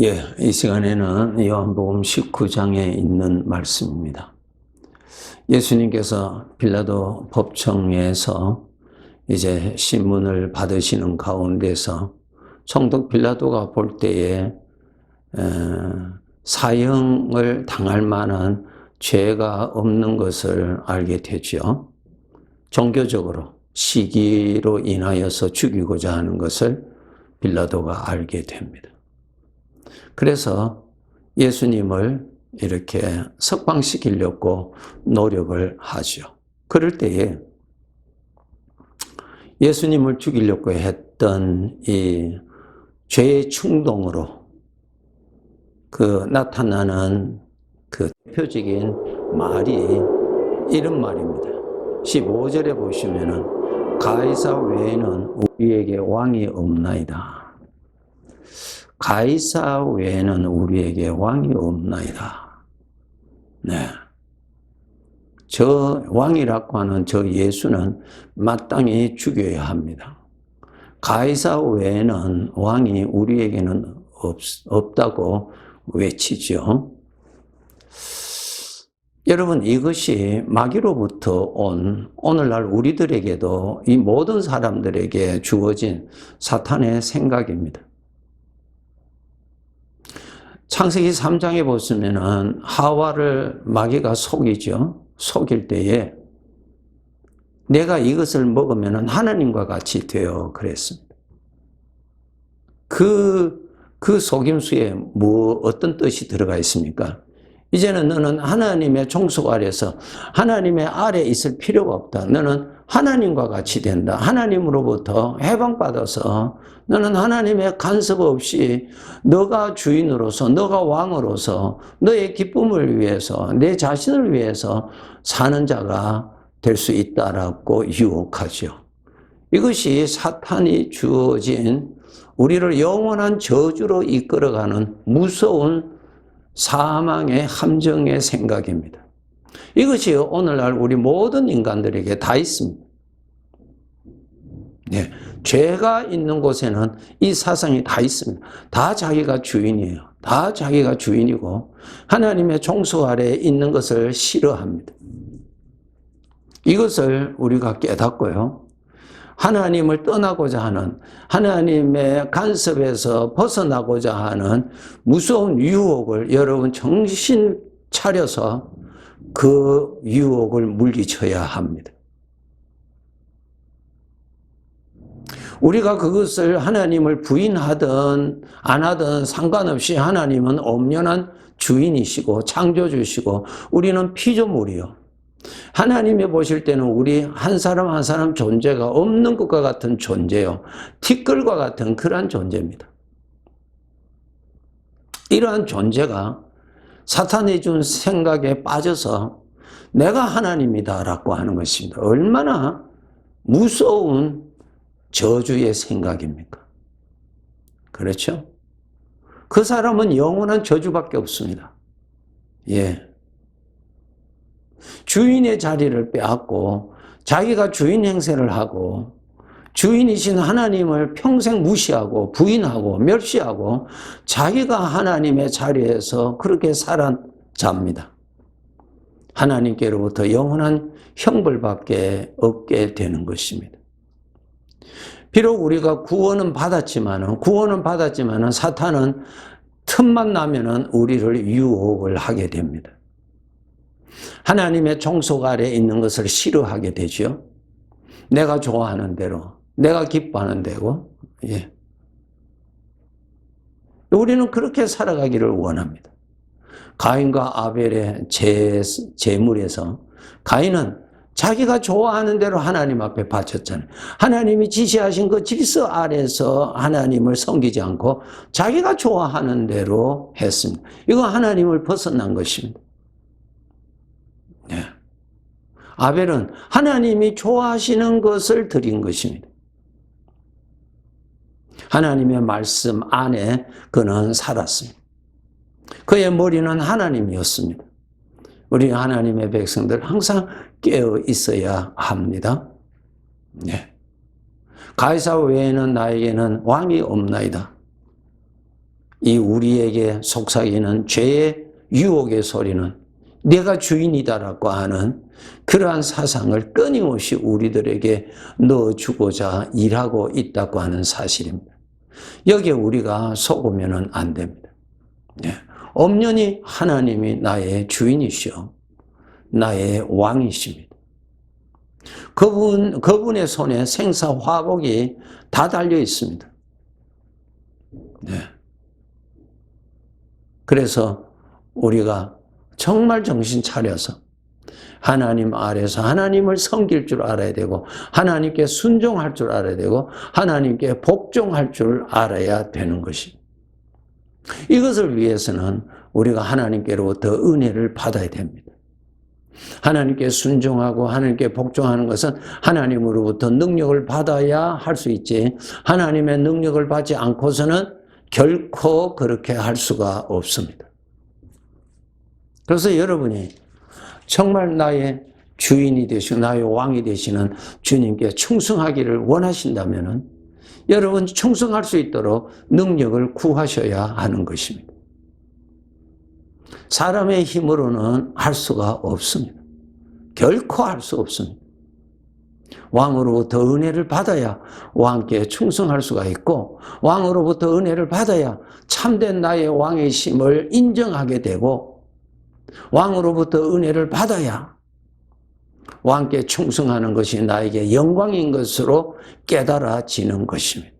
이 시간에는 요한복음 19장에 있는 말씀입니다. 예수님께서 빌라도 법정에서 이제 신문을 받으시는 가운데서 총독 빌라도가 볼 때에 사형을 당할 만한 죄가 없는 것을 알게 되죠. 종교적으로 시기로 인하여서 죽이고자 하는 것을 빌라도가 알게 됩니다. 그래서 예수님을 이렇게 석방시키려고 노력을 하죠. 그럴 때에 예수님을 죽이려고 했던 이 죄의 충동으로 나타나는 그 대표적인 말이 이런 말입니다. 15절에 보시면은 가이사 외에는 우리에게 왕이 없나이다. 가이사 외에는 우리에게 왕이 없나이다. 네. 저 왕이라고 하는 저 예수는 마땅히 죽여야 합니다. 가이사 외에는 왕이 우리에게는 없다고 외치죠. 여러분, 이것이 마귀로부터 온 오늘날 우리들에게도 이 모든 사람들에게 주어진 사탄의 생각입니다. 창세기 3장에 보시면은 하와를 마귀가 속이죠. 속일 때에 내가 이것을 먹으면은 하나님과 같이 되어 그랬습니다. 그 속임수에 어떤 뜻이 들어가 있습니까? 이제는 너는 하나님의 종속 아래서 하나님의 아래에 있을 필요가 없다. 너는 하나님과 같이 된다. 하나님으로부터 해방받아서 너는 하나님의 간섭 없이 너가 주인으로서 너가 왕으로서 너의 기쁨을 위해서 내 자신을 위해서 사는 자가 될 수 있다라고 유혹하죠. 이것이 사탄이 주어진 우리를 영원한 저주로 이끌어가는 무서운 사망의 함정의 생각입니다. 이것이 오늘날 우리 모든 인간들에게 다 있습니다. 네, 죄가 있는 곳에는 이 사상이 다 있습니다. 다 자기가 주인이에요. 다 자기가 주인이고 하나님의 종소 아래에 있는 것을 싫어합니다. 이것을 우리가 깨닫고요. 하나님을 떠나고자 하는 하나님의 간섭에서 벗어나고자 하는 무서운 유혹을 여러분 정신 차려서 그 유혹을 물리쳐야 합니다. 우리가 그것을 하나님을 부인하든 안 하든 상관없이 하나님은 엄연한 주인이시고 창조주시고 우리는 피조물이요. 하나님이 보실 때는 우리 한 사람 한 사람 존재가 없는 것과 같은 존재요. 티끌과 같은 그러한 존재입니다. 이러한 존재가 사탄이 준 생각에 빠져서 내가 하나님이다라고 하는 것입니다. 얼마나 무서운 저주의 생각입니까? 그렇죠? 그 사람은 영원한 저주밖에 없습니다. 주인의 자리를 빼앗고 자기가 주인 행세를 하고 주인이신 하나님을 평생 무시하고 부인하고 멸시하고 자기가 하나님의 자리에서 그렇게 살아잡니다. 하나님께로부터 영원한 형벌밖에 없게 되는 것입니다. 비록 우리가 구원은 받았지만은 사탄은 틈만 나면은 우리를 유혹을 하게 됩니다. 하나님의 종속 아래에 있는 것을 싫어하게 되죠. 내가 좋아하는 대로, 내가 기뻐하는 대로. 우리는 그렇게 살아가기를 원합니다. 가인과 아벨의 제물에서 가인은 자기가 좋아하는 대로 하나님 앞에 바쳤잖아요. 하나님이 지시하신 그 질서 아래서 하나님을 섬기지 않고 자기가 좋아하는 대로 했습니다. 이건 하나님을 벗어난 것입니다. 아벨은 하나님이 좋아하시는 것을 드린 것입니다. 하나님의 말씀 안에 그는 살았습니다. 그의 머리는 하나님이었습니다. 우리 하나님의 백성들 항상 깨어 있어야 합니다. 가이사 외에는 나에게는 왕이 없나이다. 이 우리에게 속삭이는 죄의 유혹의 소리는 내가 주인이다라고 하는 그러한 사상을 끊임없이 우리들에게 넣어주고자 일하고 있다고 하는 사실입니다. 여기에 우리가 속으면 안 됩니다. 엄연히 하나님이 나의 주인이시오. 나의 왕이십니다. 그분의 손에 생사화복이 다 달려 있습니다. 그래서 우리가 정말 정신 차려서 하나님 아래서 하나님을 섬길 줄 알아야 되고 하나님께 순종할 줄 알아야 되고 하나님께 복종할 줄 알아야 되는 것입니다. 이것을 위해서는 우리가 하나님께로부터 은혜를 받아야 됩니다. 하나님께 순종하고 하나님께 복종하는 것은 하나님으로부터 능력을 받아야 할 수 있지, 하나님의 능력을 받지 않고서는 결코 그렇게 할 수가 없습니다. 그래서 여러분이 정말 나의 주인이 되시고 나의 왕이 되시는 주님께 충성하기를 원하신다면 여러분 충성할 수 있도록 능력을 구하셔야 하는 것입니다. 사람의 힘으로는 할 수가 없습니다. 결코 할 수 없습니다. 왕으로부터 은혜를 받아야 왕께 충성할 수가 있고 왕으로부터 은혜를 받아야 참된 나의 왕의 심을 인정하게 되고 왕으로부터 은혜를 받아야 왕께 충성하는 것이 나에게 영광인 것으로 깨달아지는 것입니다.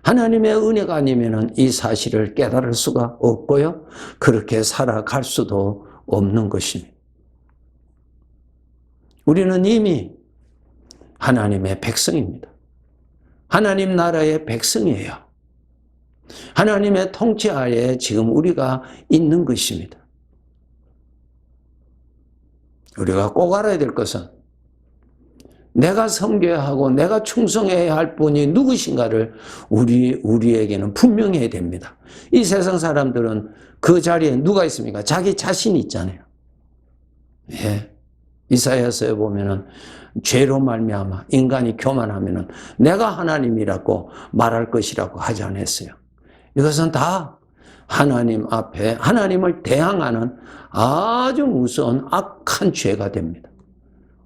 하나님의 은혜가 아니면 이 사실을 깨달을 수가 없고요. 그렇게 살아갈 수도 없는 것입니다. 우리는 이미 하나님의 백성입니다. 하나님 나라의 백성이에요. 하나님의 통치 하에 지금 우리가 있는 것입니다. 우리가 꼭 알아야 될 것은 내가 섬겨야 하고 내가 충성해야 할 분이 누구신가를 우리에게는 분명해야 됩니다. 이 세상 사람들은 그 자리에 누가 있습니까? 자기 자신이 있잖아요. 이사야서에 보면은 죄로 말미암아 인간이 교만하면은 내가 하나님이라고 말할 것이라고 하지 않았어요. 이것은 다 하나님 앞에 하나님을 대항하는 아주 무서운 악한 죄가 됩니다.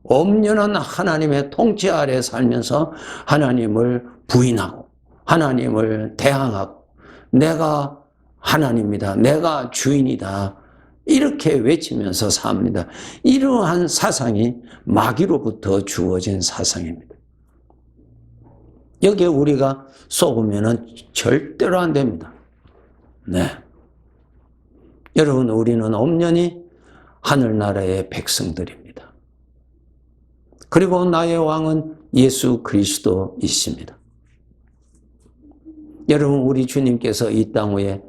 엄연한 하나님의 통치 아래 살면서 하나님을 부인하고 하나님을 대항하고 내가 하나님이다, 내가 주인이다 이렇게 외치면서 삽니다. 이러한 사상이 마귀로부터 주어진 사상입니다. 여기에 우리가 속으면 절대로 안 됩니다. 여러분, 우리는 엄연히 하늘나라의 백성들입니다. 그리고 나의 왕은 예수 그리스도이십니다. 여러분, 우리 주님께서 이 땅 위에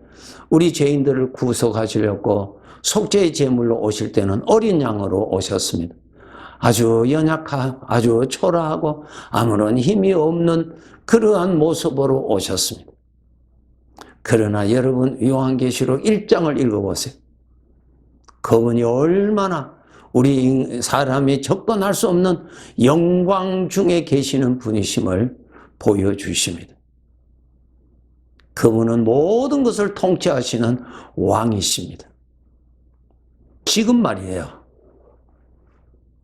우리 죄인들을 구속하시려고 속죄의 제물로 오실 때는 어린 양으로 오셨습니다. 아주 연약하고 아주 초라하고 아무런 힘이 없는 그러한 모습으로 오셨습니다. 그러나 여러분, 요한계시록 1장을 읽어보세요. 그분이 얼마나 우리 사람이 접근할 수 없는 영광 중에 계시는 분이심을 보여주십니다. 그분은 모든 것을 통치하시는 왕이십니다. 지금 말이에요.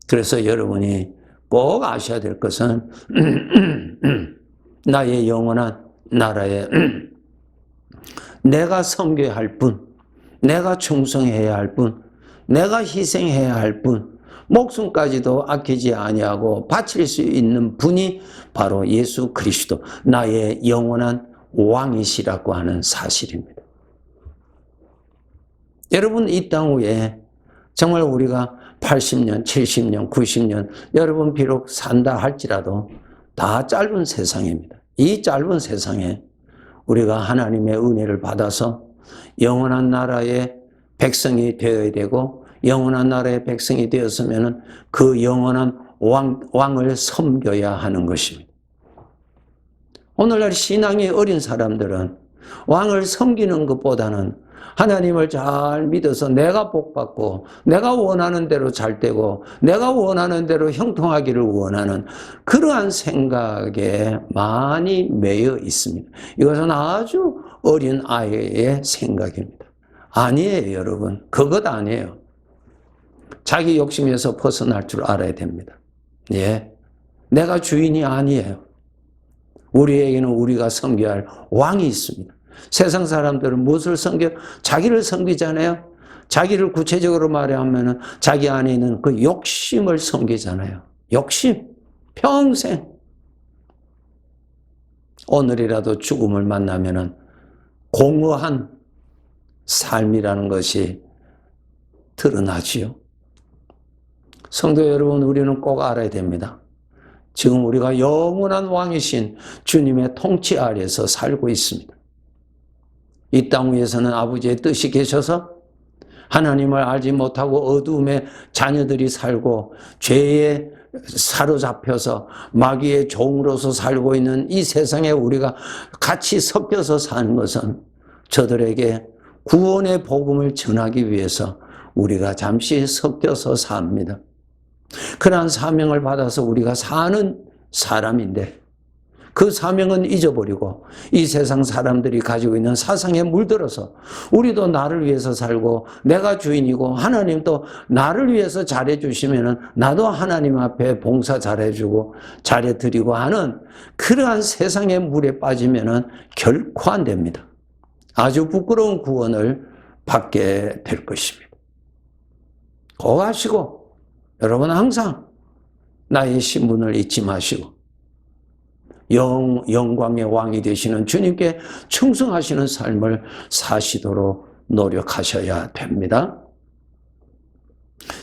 그래서 여러분이 꼭 아셔야 될 것은 나의 영원한 나라에 내가 섬겨야 할 분, 내가 충성해야 할 분, 내가 희생해야 할 분, 목숨까지도 아끼지 아니하고 바칠 수 있는 분이 바로 예수 그리스도, 나의 영원한 왕이시라고 하는 사실입니다. 여러분, 이 땅 위에 정말 우리가 80년, 70년, 90년 여러분 비록 산다 할지라도 다 짧은 세상입니다. 이 짧은 세상에 우리가 하나님의 은혜를 받아서 영원한 나라의 백성이 되어야 되고 영원한 나라의 백성이 되었으면 그 영원한 왕을 섬겨야 하는 것입니다. 오늘날 신앙이 어린 사람들은 왕을 섬기는 것보다는 하나님을 잘 믿어서 내가 복받고 내가 원하는 대로 잘 되고 내가 원하는 대로 형통하기를 원하는 그러한 생각에 많이 매여 있습니다. 이것은 아주 어린 아이의 생각입니다. 아니에요, 여러분. 그것 아니에요. 자기 욕심에서 벗어날 줄 알아야 됩니다. 예. 내가 주인이 아니에요. 우리에게는 우리가 섬겨야 할 왕이 있습니다. 세상 사람들은 무엇을 섬겨? 자기를 섬기잖아요. 자기를 구체적으로 말하면 자기 안에 있는 그 욕심을 섬기잖아요. 욕심. 평생. 오늘이라도 죽음을 만나면은 공허한 삶이라는 것이 드러나지요. 성도 여러분, 우리는 꼭 알아야 됩니다. 지금 우리가 영원한 왕이신 주님의 통치 아래에서 살고 있습니다. 이 땅 위에서는 아버지의 뜻이 계셔서 하나님을 알지 못하고 어두움의 자녀들이 살고 죄에 사로잡혀서 마귀의 종으로서 살고 있는 이 세상에 우리가 같이 섞여서 사는 것은 저들에게 구원의 복음을 전하기 위해서 우리가 잠시 섞여서 삽니다. 그러한 사명을 받아서 우리가 사는 사람인데 그 사명은 잊어버리고 이 세상 사람들이 가지고 있는 사상에 물들어서 우리도 나를 위해서 살고 내가 주인이고 하나님도 나를 위해서 잘해주시면 나도 하나님 앞에 봉사 잘해주고 잘해드리고 하는 그러한 세상의 물에 빠지면 결코 안 됩니다. 아주 부끄러운 구원을 받게 될 것입니다. 꼭 하시고 여러분 항상 나의 신분을 잊지 마시고 영광의 왕이 되시는 주님께 충성하시는 삶을 사시도록 노력하셔야 됩니다.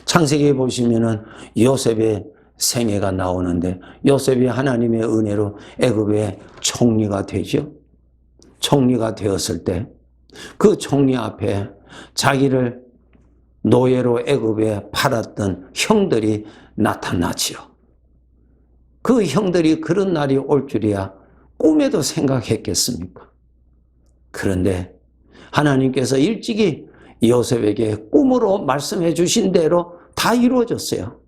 창세기에 보시면은 요셉의 생애가 나오는데 요셉이 하나님의 은혜로 애굽의 총리가 되죠. 총리가 되었을 때 그 총리 앞에 자기를 노예로 애굽에 팔았던 형들이 나타나지요. 그 형들이 그런 날이 올 줄이야 꿈에도 생각했겠습니까? 그런데 하나님께서 일찍이 요셉에게 꿈으로 말씀해 주신 대로 다 이루어졌어요.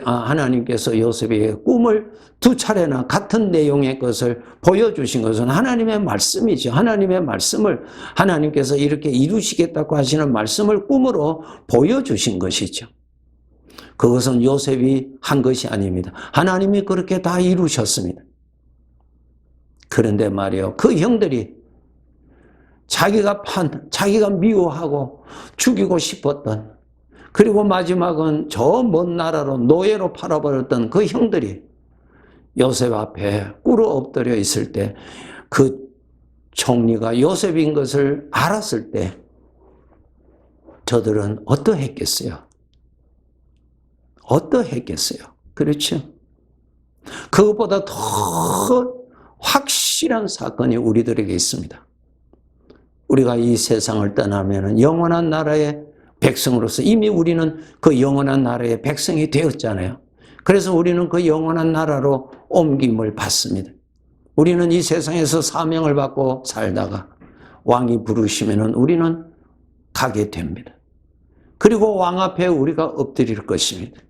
하나님께서 요셉에게 꿈을 2차례나 같은 내용의 것을 보여주신 것은 하나님의 말씀이죠. 하나님의 말씀을 하나님께서 이렇게 이루시겠다고 하시는 말씀을 꿈으로 보여주신 것이죠. 그것은 요셉이 한 것이 아닙니다. 하나님이 그렇게 다 이루셨습니다. 그런데 말이요, 그 형들이 자기가 미워하고 죽이고 싶었던, 그리고 마지막은 저 먼 나라로 노예로 팔아버렸던 그 형들이 요셉 앞에 꿇어 엎드려 있을 때 그 총리가 요셉인 것을 알았을 때 저들은 어떠했겠어요? 어떠했겠어요? 그렇죠? 그것보다 더 확실한 사건이 우리들에게 있습니다. 우리가 이 세상을 떠나면 영원한 나라의 백성으로서 이미 우리는 그 영원한 나라의 백성이 되었잖아요. 그래서 우리는 그 영원한 나라로 옮김을 받습니다. 우리는 이 세상에서 사명을 받고 살다가 왕이 부르시면 우리는 가게 됩니다. 그리고 왕 앞에 우리가 엎드릴 것입니다.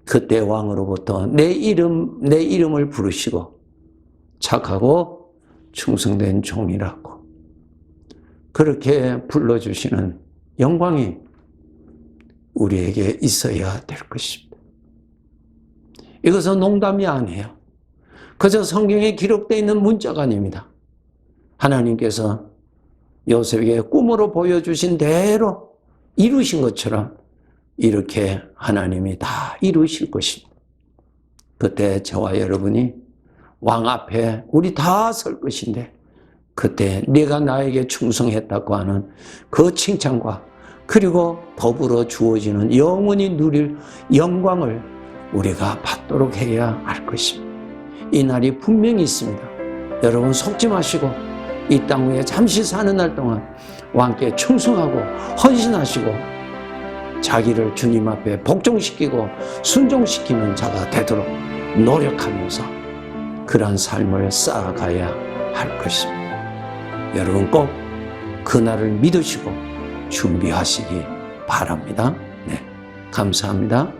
그때 왕으로부터 내 이름을 부르시고 착하고 충성된 종이라고 그렇게 불러주시는 영광이 우리에게 있어야 될 것입니다. 이것은 농담이 아니에요. 그저 성경에 기록되어 있는 문자가 아닙니다. 하나님께서 요셉에게 꿈으로 보여주신 대로 이루신 것처럼 이렇게 하나님이 다 이루실 것입니다. 그때 저와 여러분이 왕 앞에 우리 다 설 것인데 그때 네가 나에게 충성했다고 하는 그 칭찬과 그리고 더불어 주어지는 영원히 누릴 영광을 우리가 받도록 해야 할 것입니다. 이 날이 분명히 있습니다. 여러분 속지 마시고 이 땅 위에 잠시 사는 날 동안 왕께 충성하고 헌신하시고 자기를 주님 앞에 복종시키고 순종시키는 자가 되도록 노력하면서 그러한 삶을 쌓아가야 할 것입니다. 여러분 꼭 그날을 믿으시고 준비하시기 바랍니다. 네, 감사합니다.